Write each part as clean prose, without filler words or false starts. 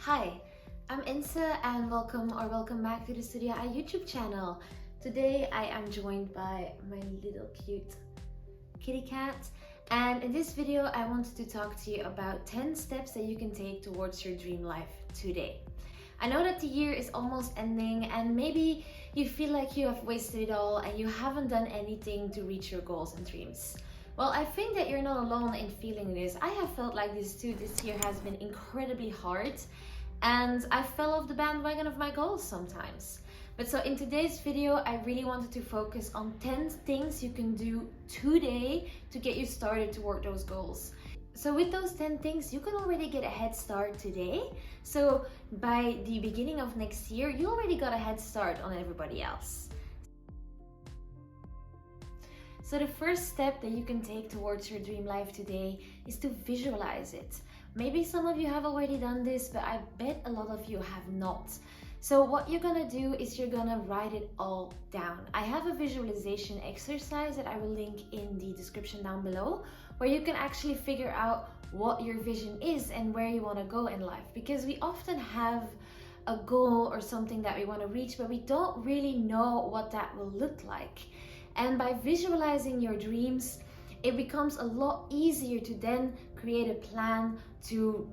Hi, I'm Insa and welcome back to the Studio I YouTube channel. Today I am joined by my little cute kitty cat, and in this video I wanted to talk to you about 10 steps that you can take towards your dream life today. I know that the year is almost ending and maybe you feel like you have wasted it all and you haven't done anything to reach your goals and dreams. Well, I think that you're not alone in feeling this. I have felt like this too. This year has been incredibly hard and I fell off the bandwagon of my goals sometimes. But so in today's video, I really wanted to focus on 10 things you can do today to get you started toward those goals. So with those 10 things, you can already get a head start today. So by the beginning of next year, you already got a head start on everybody else. So the first step that you can take towards your dream life today is to visualize it. Maybe some of you have already done this, but I bet a lot of you have not. So what you're gonna do is you're gonna write it all down. I have a visualization exercise that I will link in the description down below, where you can actually figure out what your vision is and where you wanna go in life. Because we often have a goal or something that we wanna reach, but we don't really know what that will look like. And by visualizing your dreams, it becomes a lot easier to then create a plan to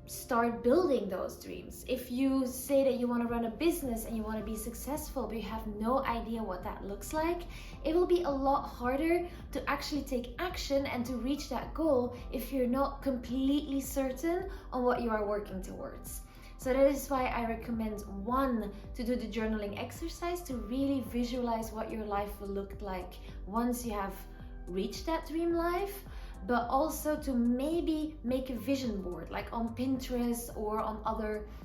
start building those dreams. If you say that you want to run a business and you want to be successful, but you have no idea what that looks like, it will be a lot harder to actually take action and to reach that goal if you're not completely certain on what you are working towards. So that is why I recommend, one, to do the journaling exercise to really visualize what your life will look like once you have reached that dream life, but also to maybe make a vision board like on Pinterest or on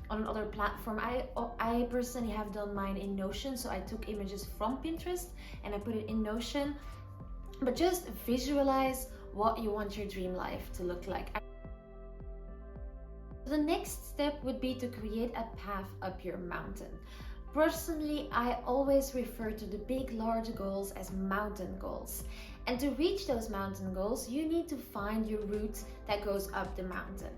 another platform. I personally have done mine in Notion, so I took images from Pinterest and I put it in Notion. But just visualize what you want your dream life to look like. The next step would be to create a path up your mountain. Personally, I always refer to the big, large goals as mountain goals. And to reach those mountain goals, you need to find your route that goes up the mountain.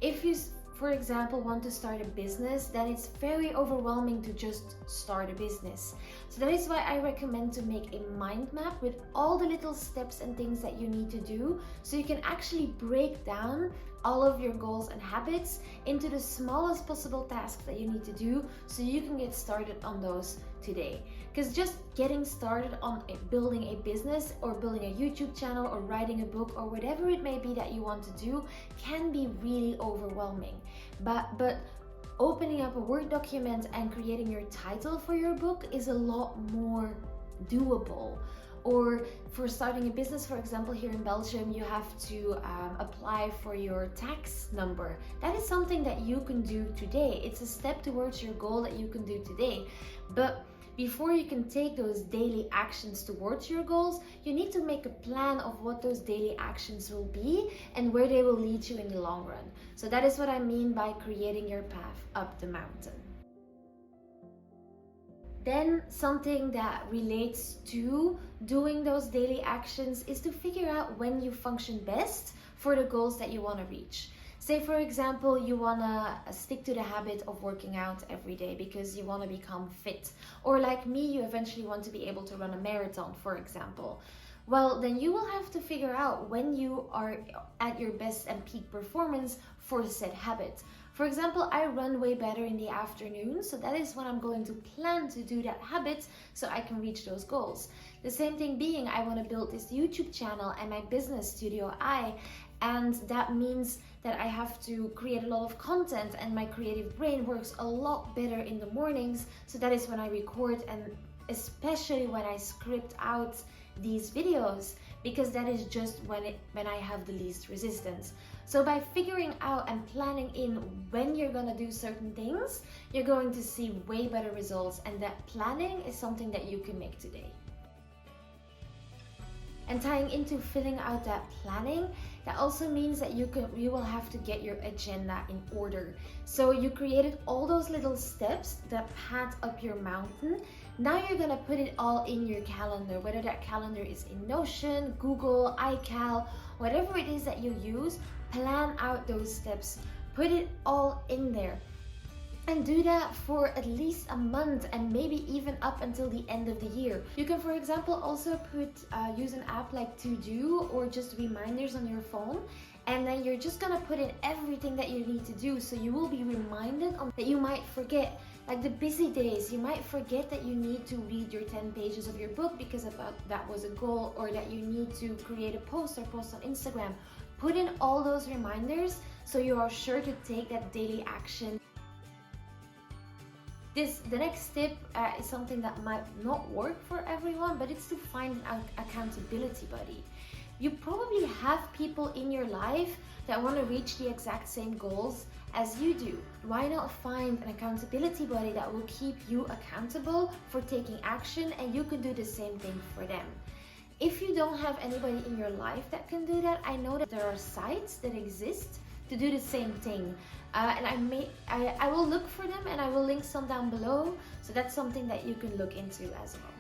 If you, for example, want to start a business, then it's very overwhelming to just start a business. So that is why I recommend to make a mind map with all the little steps and things that you need to do, so you can actually break down all of your goals and habits into the smallest possible tasks that you need to do so you can get started on those today. Because just getting started on building a business or building a YouTube channel or writing a book or whatever it may be that you want to do can be really overwhelming. But opening up a Word document and creating your title for your book is a lot more doable. Or for starting a business, for example, here in Belgium, you have to apply for your tax number. That is something that you can do today. It's a step towards your goal that you can do today. But before you can take those daily actions towards your goals, you need to make a plan of what those daily actions will be and where they will lead you in the long run. So that is what I mean by creating your path up the mountain. Then something that relates to doing those daily actions is to figure out when you function best for the goals that you want to reach. Say, for example, you want to stick to the habit of working out every day because you want to become fit. Or like me, you eventually want to be able to run a marathon, for example. Well, then you will have to figure out when you are at your best and peak performance for said habit. For example, I run way better in the afternoon, so that is when I'm going to plan to do that habit so I can reach those goals. The same thing being, I want to build this YouTube channel and my business, Studio I, and that means that I have to create a lot of content, and my creative brain works a lot better in the mornings, so that is when I record and especially when I script out these videos, because that is just when I have the least resistance. So by figuring out and planning in when you're gonna do certain things, you're going to see way better results, and that planning is something that you can make today. And tying into filling out that planning, that also means that you will have to get your agenda in order. So you created all those little steps that path up your mountain. Now you're gonna put it all in your calendar, whether that calendar is in Notion, Google, iCal, whatever it is that you use. Plan out those steps, put it all in there. And do that for at least a month, and maybe even up until the end of the year. You can, for example, also use an app like To Do or just reminders on your phone, and then you're just gonna put in everything that you need to do, so you will be reminded that you might forget. Like the busy days, you might forget that you need to read your 10 pages of your book because that was a goal, or that you need to create a post or post on Instagram. Put in all those reminders so you are sure to take that daily action. The next tip is something that might not work for everyone, but it's to find an accountability buddy. You probably have people in your life that want to reach the exact same goals as you do. Why not find an accountability buddy that will keep you accountable for taking action, and you can do the same thing for them. If you don't have anybody in your life that can do that, I know that there are sites that exist to do the same thing. And I will look for them, and I will link some down below, so that's something that you can look into as well.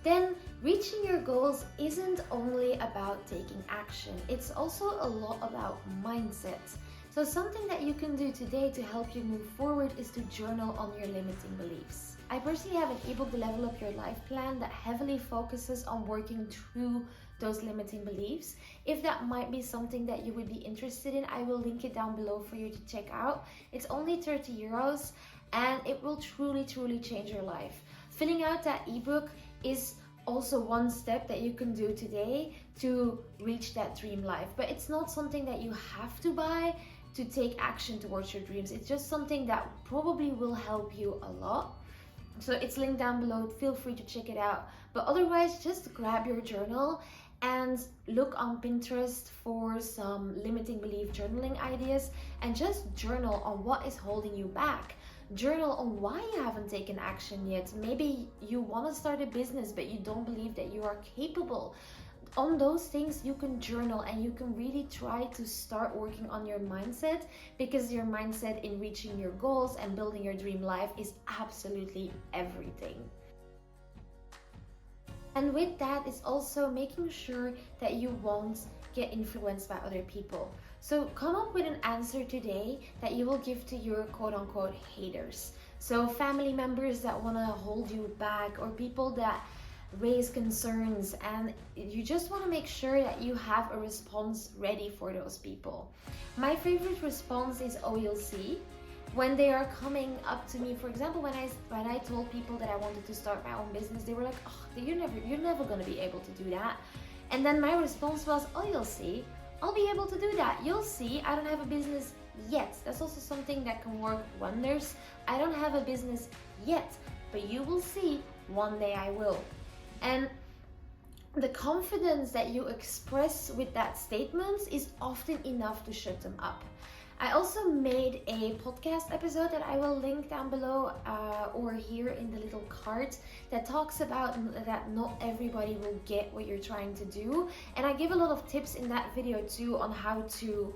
Then, reaching your goals isn't only about taking action, it's also a lot about mindset. So something that you can do today to help you move forward is to journal on your limiting beliefs. I personally have an ebook, The Level Up Your Life Plan, that heavily focuses on working through those limiting beliefs. If that might be something that you would be interested in, I will link it down below for you to check out. It's only 30 euros and it will truly change your life. Filling out that ebook is also one step that you can do today to reach that dream life, but it's not something that you have to buy to take action towards your dreams. It's just something that probably will help you a lot. So it's linked down below, feel free to check it out. But otherwise, just grab your journal and look on Pinterest for some limiting belief journaling ideas, and just journal on what is holding you back. Journal on why you haven't taken action yet. Maybe you want to start a business, but you don't believe that you are capable. On those things, you can journal, and you can really try to start working on your mindset, because your mindset in reaching your goals and building your dream life is absolutely everything. And with that is also making sure that you won't get influenced by other people. So come up with an answer today that you will give to your quote-unquote haters. So family members that want to hold you back, or people that raise concerns, and you just want to make sure that you have a response ready for those people. My favorite response is, "Oh, you'll see." When they are coming up to me, for example, when I told people that I wanted to start my own business, they were like, "Oh, you're never gonna be able to do that." And then my response was, "Oh, you'll see. I'll be able to do that. You'll see. I don't have a business yet." That's also something that can work wonders. I don't have a business yet, but you will see. One day I will. And the confidence that you express with that statement is often enough to shut them up. I also made a podcast episode that I will link down below or here in the little card, that talks about that not everybody will get what you're trying to do. And I give a lot of tips in that video too on how to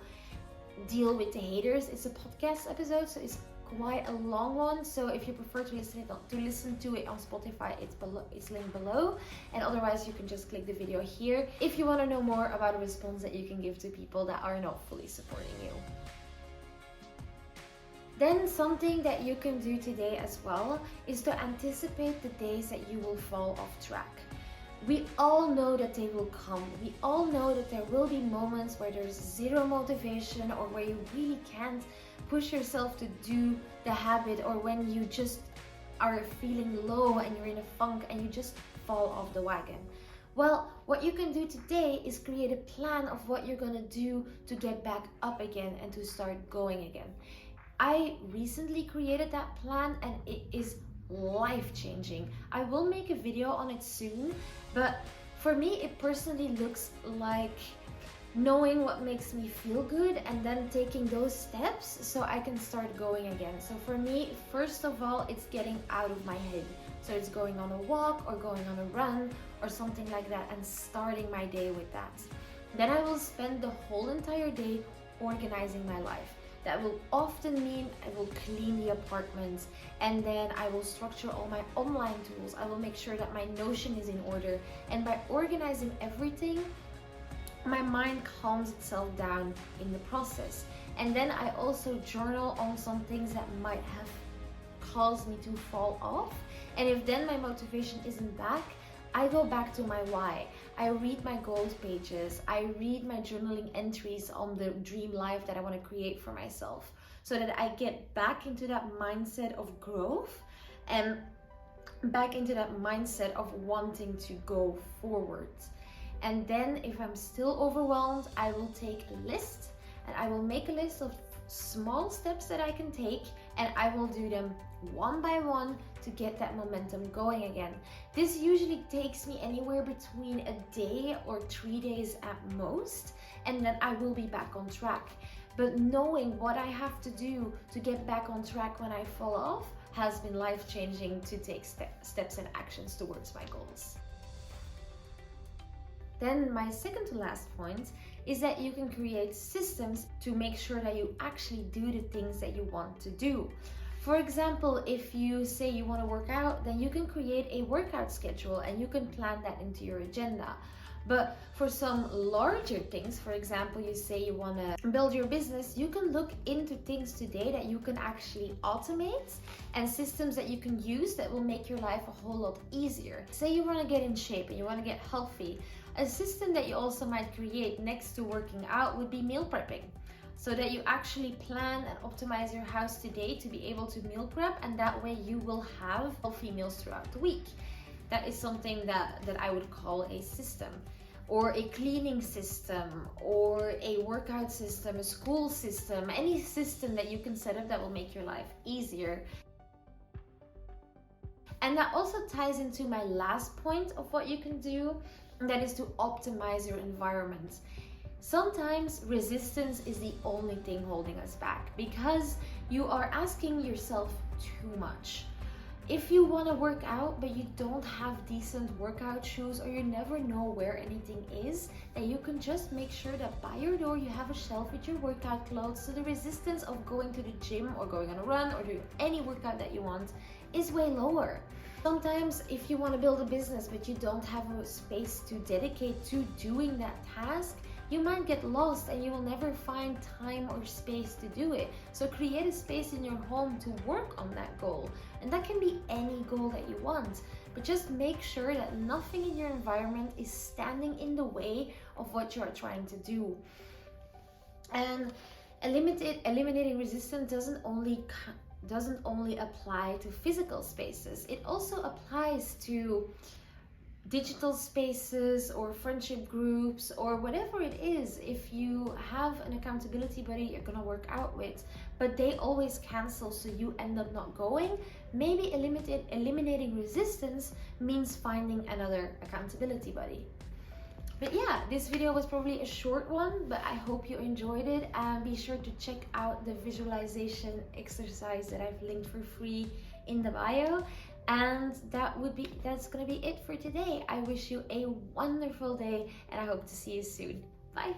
deal with the haters. It's a podcast episode, so it's quite a long one. So if you prefer to listen to it on Spotify, it's linked below, and otherwise you can just click the video here if you want to know more about a response that you can give to people that are not fully supporting you. Then something that you can do today as well is to anticipate the days that you will fall off track. We all know that they will come. We all know that there will be moments where there's zero motivation, or where you really can't push yourself to do the habit, or when you just are feeling low and you're in a funk and you just fall off the wagon. Well, what you can do today is create a plan of what you're gonna do to get back up again and to start going again. I recently created that plan, and it is life-changing. I will make a video on it soon, but for me it personally looks like knowing what makes me feel good and then taking those steps so I can start going again. So for me, first of all, it's getting out of my head. So it's going on a walk or going on a run or something like that, and starting my day with that. Then I will spend the whole entire day organizing my life. That will often mean I will clean the apartment, and then I will structure all my online tools. I will make sure that my Notion is in order, and by organizing everything, my mind calms itself down in the process. And then I also journal on some things that might have caused me to fall off. And if then my motivation isn't back, I go back to my why. I read my goals pages. I read my journaling entries on the dream life that I want to create for myself, so that I get back into that mindset of growth and back into that mindset of wanting to go forward. And then if I'm still overwhelmed, I will take a list, and I will make a list of small steps that I can take, and I will do them one by one to get that momentum going again. This usually takes me anywhere between a day or 3 days at most, and then I will be back on track. But knowing what I have to do to get back on track when I fall off has been life-changing to take steps and actions towards my goals. Then my second to last point is that you can create systems to make sure that you actually do the things that you want to do. For example, if you say you want to work out, then you can create a workout schedule and you can plan that into your agenda. But for some larger things, for example, you say you want to build your business, you can look into things today that you can actually automate and systems that you can use that will make your life a whole lot easier. Say you want to get in shape and you want to get healthy. A system that you also might create next to working out would be meal prepping, so that you actually plan and optimize your house today to be able to meal prep, and that way you will have healthy meals throughout the week. That is something that I would call a system, or a cleaning system, or a workout system, a school system, any system that you can set up that will make your life easier. And that also ties into my last point of what you can do, and that is to optimize your environment. Sometimes resistance is the only thing holding us back because you are asking yourself too much. If you want to work out but you don't have decent workout shoes, or you never know where anything is, then you can just make sure that by your door you have a shelf with your workout clothes, so the resistance of going to the gym or going on a run or doing any workout that you want is way lower. Sometimes if you want to build a business but you don't have a space to dedicate to doing that task, you might get lost and you will never find time or space to do it. So create a space in your home to work on that goal. And that can be any goal that you want. But just make sure that nothing in your environment is standing in the way of what you are trying to do. And eliminating resistance doesn't only apply to physical spaces. It also applies to digital spaces or friendship groups or whatever it is. If you have an accountability buddy you're gonna work out with, but they always cancel so you end up not going, maybe eliminating resistance means finding another accountability buddy. But yeah, this video was probably a short one, but I hope you enjoyed it, and be sure to check out the visualization exercise that I've linked for free in the bio. And that's gonna be it for today. I wish you a wonderful day and I hope to see you soon. Bye.